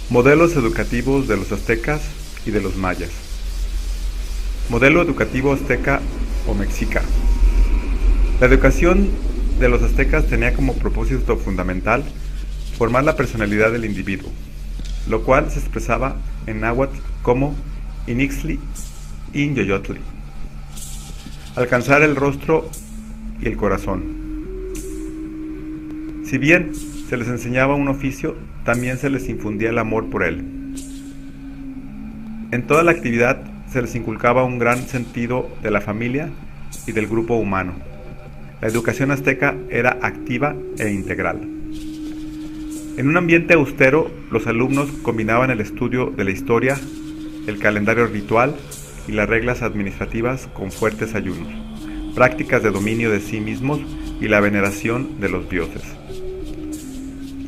Modelos educativos de los aztecas y de los mayas. Modelo educativo azteca o mexica. La educación de los aztecas tenía como propósito fundamental formar la personalidad del individuo, lo cual se expresaba en náhuatl como Inixtli Inyoyotli. Alcanzar el rostro y el corazón. Si bien se les enseñaba un oficio, también se les infundía el amor por él. En toda la actividad se les inculcaba un gran sentido de la familia y del grupo humano. La educación azteca era activa e integral. En un ambiente austero, los alumnos combinaban el estudio de la historia, el calendario ritual y las reglas administrativas con fuertes ayunos, prácticas de dominio de sí mismos y la veneración de los dioses.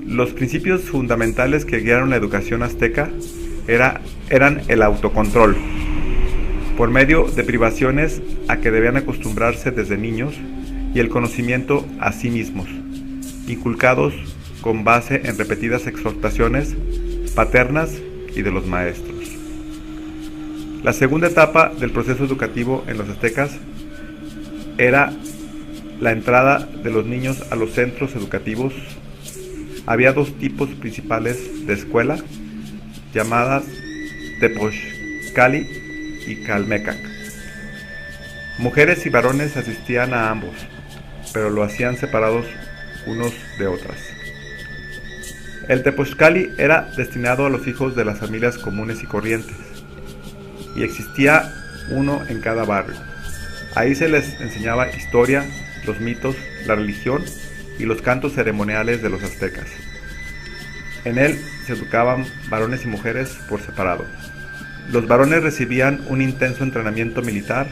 Los principios fundamentales que guiaron la educación azteca eran el autocontrol, por medio de privaciones a que debían acostumbrarse desde niños, y el conocimiento a sí mismos, inculcados con base en repetidas exhortaciones paternas y de los maestros. La segunda etapa del proceso educativo en los aztecas era la entrada de los niños a los centros educativos. Había dos tipos principales de escuela, llamadas Tepochcali y Calmecac. Mujeres y varones asistían a ambos, pero lo hacían separados unos de otras. El Tepochcali era destinado a los hijos de las familias comunes y corrientes, y existía uno en cada barrio. Ahí se les enseñaba historia, los mitos, la religión y los cantos ceremoniales de los aztecas. En él se educaban varones y mujeres por separado. Los varones recibían un intenso entrenamiento militar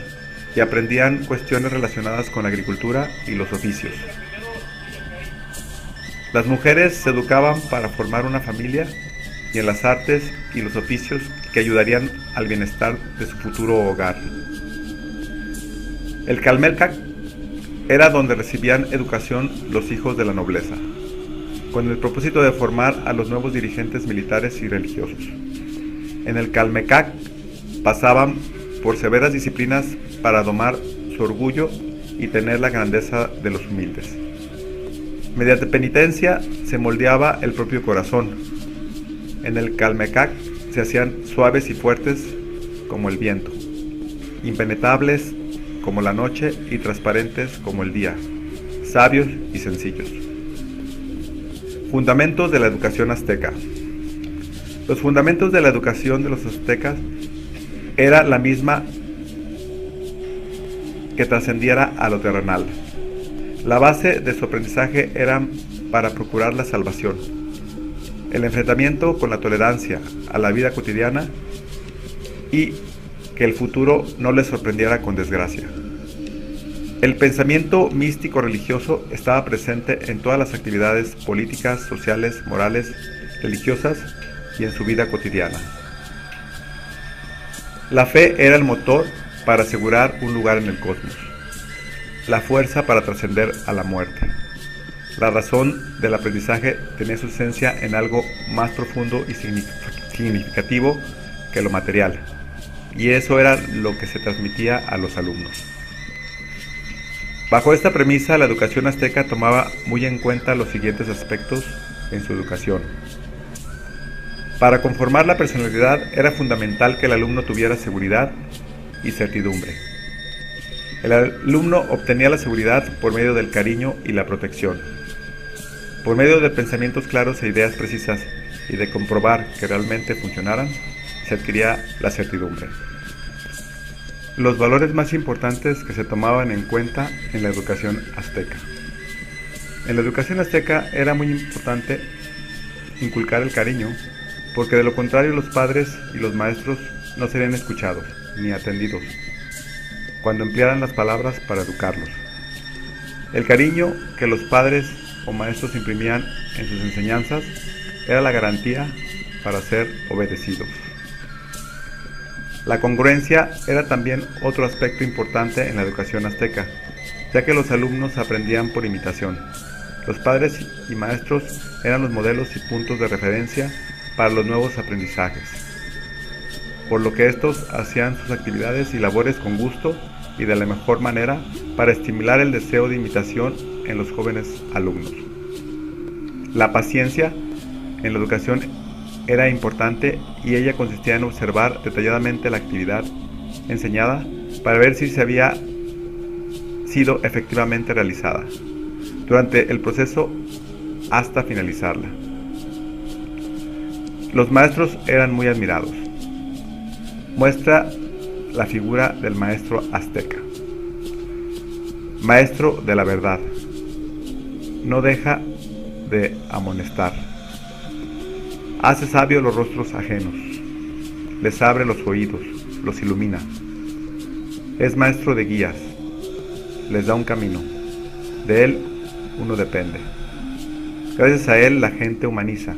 y aprendían cuestiones relacionadas con la agricultura y los oficios. Las mujeres se educaban para formar una familia y en las artes y los oficios que ayudarían al bienestar de su futuro hogar. El Calmecac era donde recibían educación los hijos de la nobleza, con el propósito de formar a los nuevos dirigentes militares y religiosos. En el Calmecac pasaban por severas disciplinas para domar su orgullo y tener la grandeza de los humildes. Mediante penitencia se moldeaba el propio corazón. En el Calmecac se hacían suaves y fuertes como el viento, impenetrables como la noche y transparentes como el día, sabios y sencillos. Fundamentos de la educación azteca. Los fundamentos de la educación de los aztecas era la misma que trascendiera a lo terrenal. La base de su aprendizaje era para procurar la salvación, el enfrentamiento con la tolerancia a la vida cotidiana y que el futuro no les sorprendiera con desgracia. El pensamiento místico religioso estaba presente en todas las actividades políticas, sociales, morales, religiosas y en su vida cotidiana. La fe era el motor para asegurar un lugar en el cosmos, la fuerza para trascender a la muerte. La razón del aprendizaje tenía su esencia en algo más profundo y significativo que lo material, y eso era lo que se transmitía a los alumnos. Bajo esta premisa, la educación azteca tomaba muy en cuenta los siguientes aspectos en su educación. Para conformar la personalidad era fundamental que el alumno tuviera seguridad y certidumbre. El alumno obtenía la seguridad por medio del cariño y la protección. Por medio de pensamientos claros e ideas precisas y de comprobar que realmente funcionaran, se adquiría la certidumbre. Los valores más importantes que se tomaban en cuenta en la educación azteca. En la educación azteca era muy importante inculcar el cariño, porque de lo contrario los padres y los maestros no serían escuchados ni atendidos cuando emplearan las palabras para educarlos. El cariño que los padres o maestros imprimían en sus enseñanzas era la garantía para ser obedecidos. La congruencia era también otro aspecto importante en la educación azteca, ya que los alumnos aprendían por imitación. Los padres y maestros eran los modelos y puntos de referencia para los nuevos aprendizajes, por lo que estos hacían sus actividades y labores con gusto y de la mejor manera para estimular el deseo de imitación en los jóvenes alumnos. La paciencia en la educación era importante y ella consistía en observar detalladamente la actividad enseñada para ver si se había sido efectivamente realizada durante el proceso hasta finalizarla. Los maestros eran muy admirados. Muestra la figura del maestro azteca. Maestro de la verdad. No deja de amonestar. Hace sabios los rostros ajenos. Les abre los oídos, los ilumina. Es maestro de guías. Les da un camino. De él uno depende. Gracias a él la gente humaniza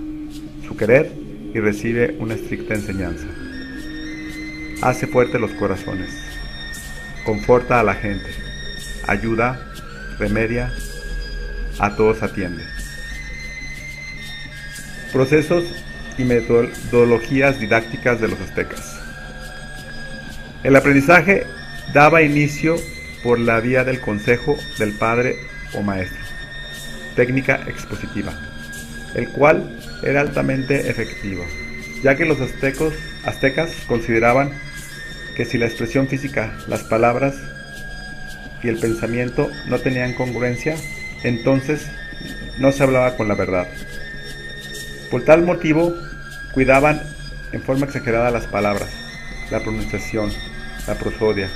su querer y recibe una estricta enseñanza. Hace fuertes los corazones. Conforta a la gente. Ayuda, remedia, a todos atiende. Procesos y metodologías didácticas de los aztecas. El aprendizaje daba inicio por la vía del consejo del padre o maestro, técnica expositiva, el cual era altamente efectivo, ya que los aztecas consideraban que si la expresión física, las palabras y el pensamiento no tenían congruencia, entonces no se hablaba con la verdad. Por tal motivo, cuidaban en forma exagerada las palabras, la pronunciación, la prosodia,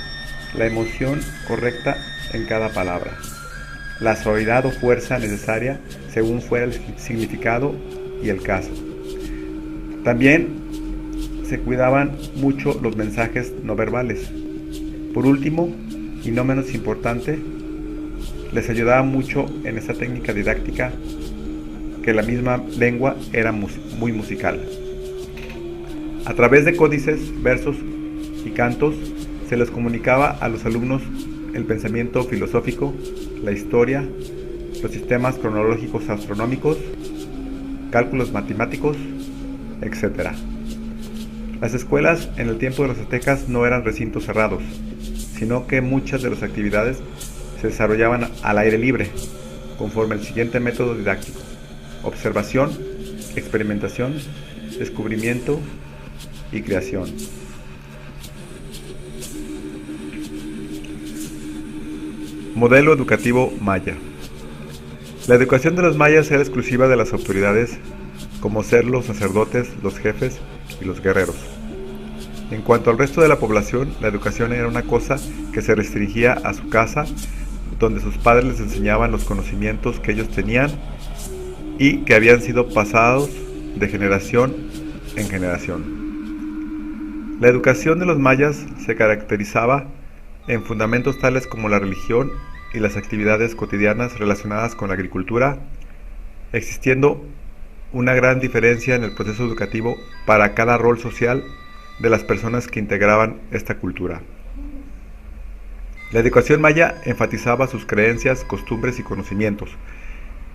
la emoción correcta en cada palabra, la suavidad o fuerza necesaria según fuera el significado y el caso. También se cuidaban mucho los mensajes no verbales. Por último, y no menos importante, les ayudaba mucho en esta técnica didáctica que la misma lengua era muy musical. A través de códices, versos y cantos se les comunicaba a los alumnos el pensamiento filosófico, la historia, los sistemas cronológicos astronómicos, cálculos matemáticos, etc. Las escuelas en el tiempo de los aztecas no eran recintos cerrados, sino que muchas de las actividades se desarrollaban al aire libre, conforme el siguiente método didáctico: observación, experimentación, descubrimiento y creación. Modelo educativo maya. La educación de los mayas era exclusiva de las autoridades, como ser los sacerdotes, los jefes y los guerreros. En cuanto al resto de la población, la educación era una cosa que se restringía a su casa, donde sus padres les enseñaban los conocimientos que ellos tenían y que habían sido pasados de generación en generación. La educación de los mayas se caracterizaba en fundamentos tales como la religión y las actividades cotidianas relacionadas con la agricultura, existiendo una gran diferencia en el proceso educativo para cada rol social de las personas que integraban esta cultura. La educación maya enfatizaba sus creencias, costumbres y conocimientos,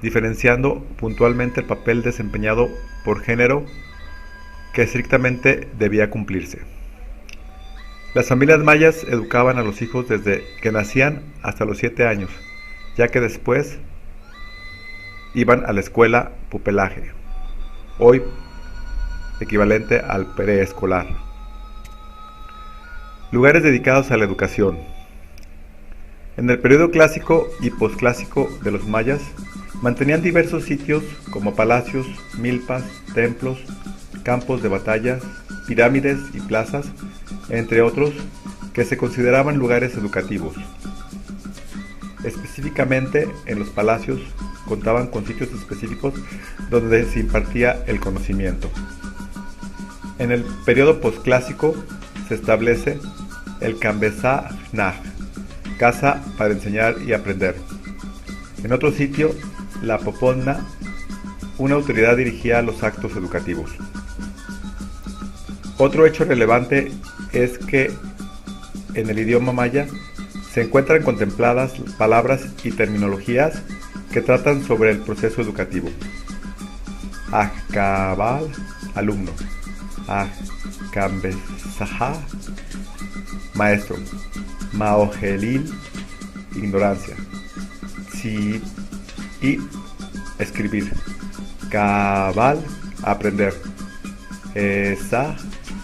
diferenciando puntualmente el papel desempeñado por género que estrictamente debía cumplirse. Las familias mayas educaban a los hijos desde que nacían hasta los 7 años, ya que después iban a la escuela pupelaje, hoy equivalente al preescolar. Lugares dedicados a la educación. En el periodo clásico y posclásico de los mayas, mantenían diversos sitios como palacios, milpas, templos, campos de batallas, pirámides y plazas, entre otros, que se consideraban lugares educativos. Específicamente, en los palacios contaban con sitios específicos donde se impartía el conocimiento. En el periodo posclásico se establece el Kambesa Nag, casa para enseñar y aprender. En otro sitio, la Popotna, una autoridad dirigía los actos educativos. Otro hecho relevante es que en el idioma maya se encuentran contempladas palabras y terminologías que tratan sobre el proceso educativo. Ajkabal, alumno. Ajkambezajá, maestro. Maojelil, ignorancia. Si y escribir. Cabal, aprender. Esa,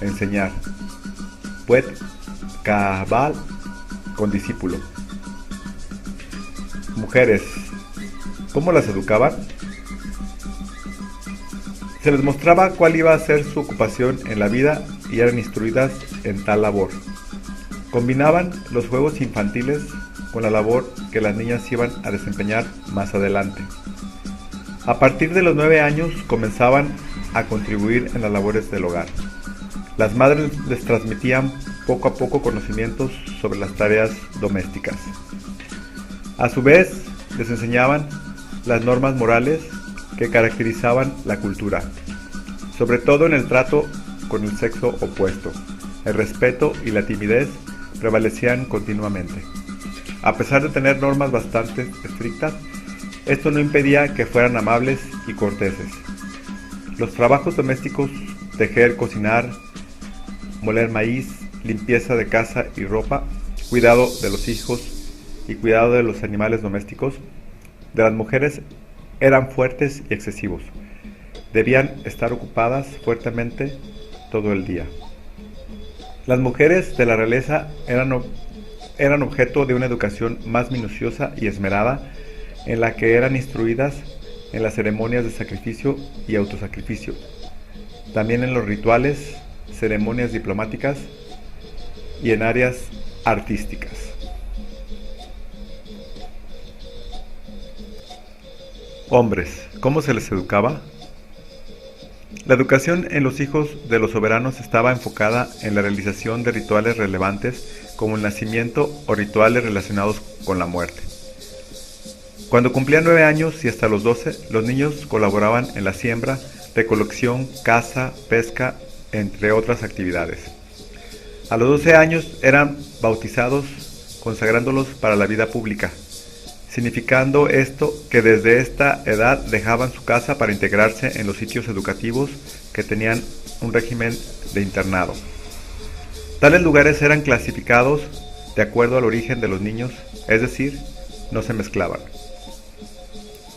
enseñar. Puet, cabal, con discípulo. Mujeres, ¿cómo las educaban? Se les mostraba cuál iba a ser su ocupación en la vida y eran instruidas en tal labor. Combinaban los juegos infantiles con la labor que las niñas iban a desempeñar más adelante. A partir de los 9 años comenzaban a contribuir en las labores del hogar. Las madres les transmitían poco a poco conocimientos sobre las tareas domésticas. A su vez, les enseñaban las normas morales que caracterizaban la cultura, sobre todo en el trato con el sexo opuesto. El respeto y la timidez prevalecían continuamente. A pesar de tener normas bastante estrictas, esto no impedía que fueran amables y corteses. Los trabajos domésticos, tejer, cocinar, moler maíz, limpieza de casa y ropa, cuidado de los hijos y cuidado de los animales domésticos, de las mujeres eran fuertes y excesivos. Debían estar ocupadas fuertemente todo el día. Las mujeres de la realeza eran objeto de una educación más minuciosa y esmerada, en la que eran instruidas en las ceremonias de sacrificio y autosacrificio, también en los rituales, ceremonias diplomáticas y en áreas artísticas. Hombres, ¿cómo se les educaba? La educación en los hijos de los soberanos estaba enfocada en la realización de rituales relevantes como el nacimiento o rituales relacionados con la muerte. Cuando cumplían 9 años y hasta los 12, los niños colaboraban en la siembra, recolección, caza, pesca, entre otras actividades. A los 12 años eran bautizados, consagrándolos para la vida pública, significando esto que desde esta edad dejaban su casa para integrarse en los sitios educativos que tenían un régimen de internado. Tales lugares eran clasificados de acuerdo al origen de los niños, es decir, no se mezclaban.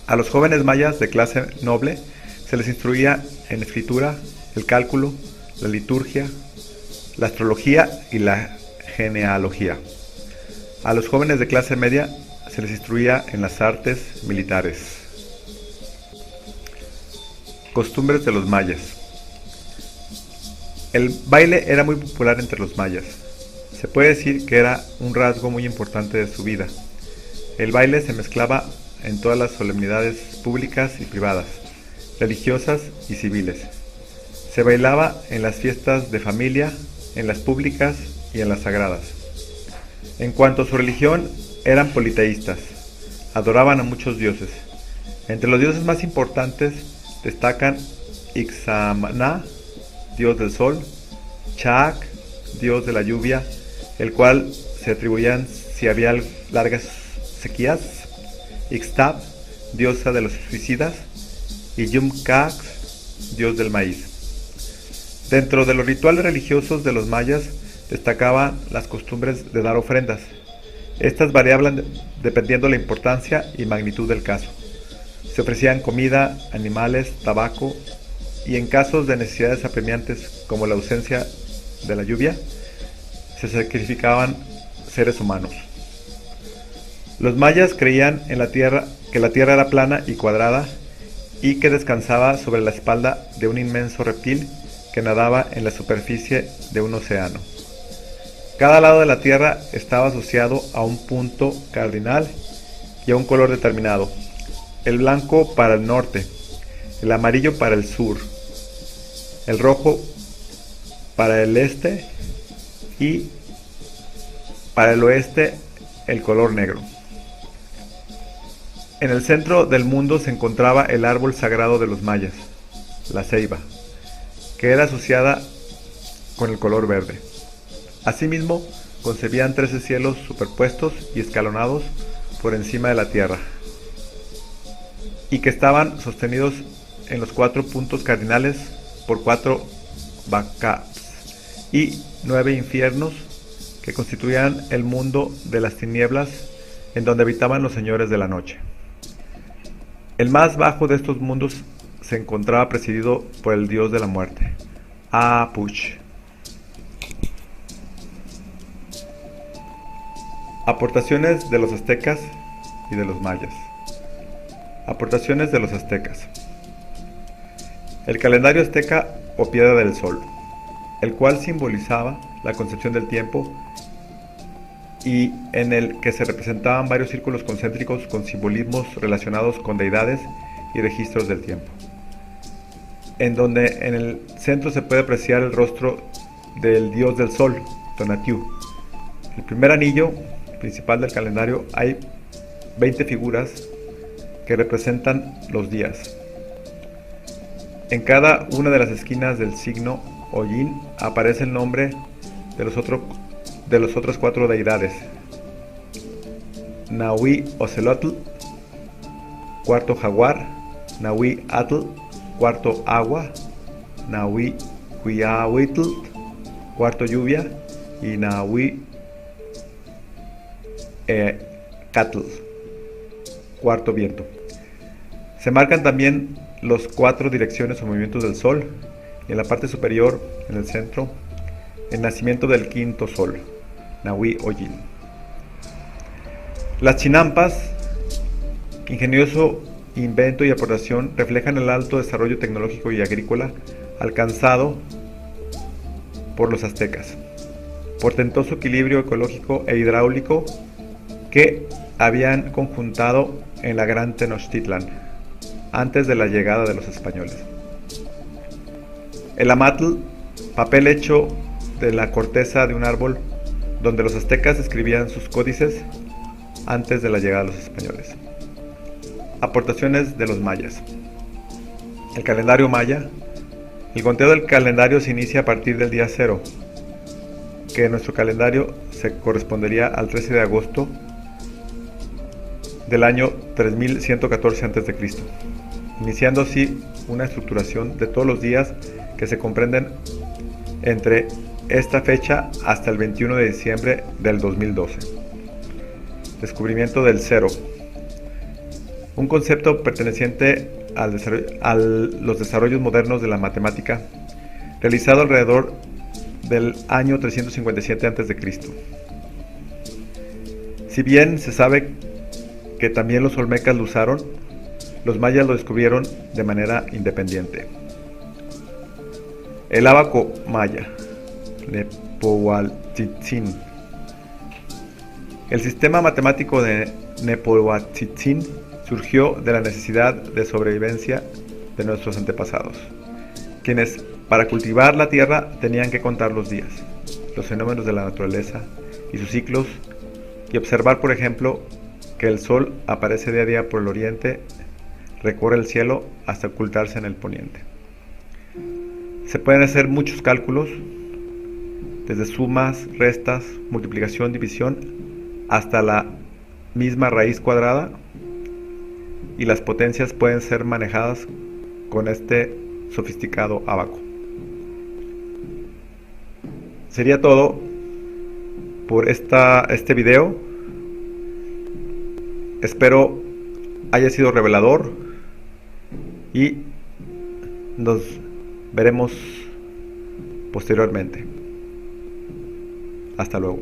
A los jóvenes mayas de clase noble se les instruía en escritura, el cálculo, la liturgia, la astrología y la genealogía. A los jóvenes de clase media se les instruía en las artes militares. Costumbres de los mayas. El baile era muy popular entre los mayas. Se puede decir que era un rasgo muy importante de su vida. El baile se mezclaba en todas las solemnidades públicas y privadas, religiosas y civiles. Se bailaba en las fiestas de familia, en las públicas y en las sagradas. En cuanto a su religión, eran politeístas, adoraban a muchos dioses. Entre los dioses más importantes destacan Ixamna, dios del sol, Chaak, dios de la lluvia, el cual se atribuían si había largas sequías, Ixtab, diosa de los suicidas, y Yum-Cax, dios del maíz. Dentro de los rituales religiosos de los mayas destacaban las costumbres de dar ofrendas. Estas variaban dependiendo la importancia y magnitud del caso. Se ofrecían comida, animales, tabaco y en casos de necesidades apremiantes como la ausencia de la lluvia, se sacrificaban seres humanos. Los mayas creían en que la tierra era plana y cuadrada y que descansaba sobre la espalda de un inmenso reptil que nadaba en la superficie de un océano. Cada lado de la tierra estaba asociado a un punto cardinal y a un color determinado: el blanco para el norte, el amarillo para el sur, el rojo para el este y para el oeste el color negro. En el centro del mundo se encontraba el árbol sagrado de los mayas, la ceiba, que era asociada con el color verde. Asimismo, concebían 13 cielos superpuestos y escalonados por encima de la tierra, y que estaban sostenidos en los 4 puntos cardinales por 4 Bacabs y 9 infiernos que constituían el mundo de las tinieblas en donde habitaban los señores de la noche. El más bajo de estos mundos se encontraba presidido por el dios de la muerte, Apuch. Aportaciones de los aztecas y de los mayas. Aportaciones de los aztecas. El calendario azteca o piedra del sol, el cual simbolizaba la concepción del tiempo y en el que se representaban varios círculos concéntricos con simbolismos relacionados con deidades y registros del tiempo, en donde en el centro se puede apreciar el rostro del dios del sol, Tonatiuh. El primer anillo principal del calendario hay 20 figuras que representan los días. En cada una de las esquinas del signo o yin aparece el nombre de las otras 4 deidades: Nahui Ocelotl, cuarto jaguar; Nahui Atl, cuarto agua; Nahui Cuiahuitl, cuarto lluvia; y Nahui Catl, cuarto viento. Se marcan también los 4 direcciones o movimientos del sol, y en la parte superior, en el centro, el nacimiento del quinto sol, Nahui Oyin. Las chinampas, ingenioso invento y aportación, reflejan el alto desarrollo tecnológico y agrícola alcanzado por los aztecas, portentoso equilibrio ecológico e hidráulico que habían conjuntado en la Gran Tenochtitlan antes de la llegada de los españoles. El amatl, papel hecho de la corteza de un árbol, donde los aztecas escribían sus códices antes de la llegada de los españoles. Aportaciones de los mayas. El calendario maya. El conteo del calendario se inicia a partir del día 0, que en nuestro calendario se correspondería al 13 de agosto del año 3114 a.C., iniciando así una estructuración de todos los días que se comprenden entre esta fecha hasta el 21 de diciembre del 2012. Descubrimiento del cero. Un concepto perteneciente a los desarrollos modernos de la matemática, realizado alrededor del año 357 a.C. Si bien se sabe que también los olmecas lo usaron, los mayas lo descubrieron de manera independiente. El ábaco maya, Nepohualtzitzin. El sistema matemático de Nepohualtzitzin surgió de la necesidad de sobrevivencia de nuestros antepasados, quienes para cultivar la tierra tenían que contar los días, los fenómenos de la naturaleza y sus ciclos, y observar, por ejemplo, que el sol aparece día a día por el oriente, recorre el cielo hasta ocultarse en el poniente. Se pueden hacer muchos cálculos, desde sumas, restas, multiplicación, división, hasta la misma raíz cuadrada, y las potencias pueden ser manejadas con este sofisticado ábaco. Sería todo por este video. Espero haya sido revelador y nos veremos posteriormente. Hasta luego.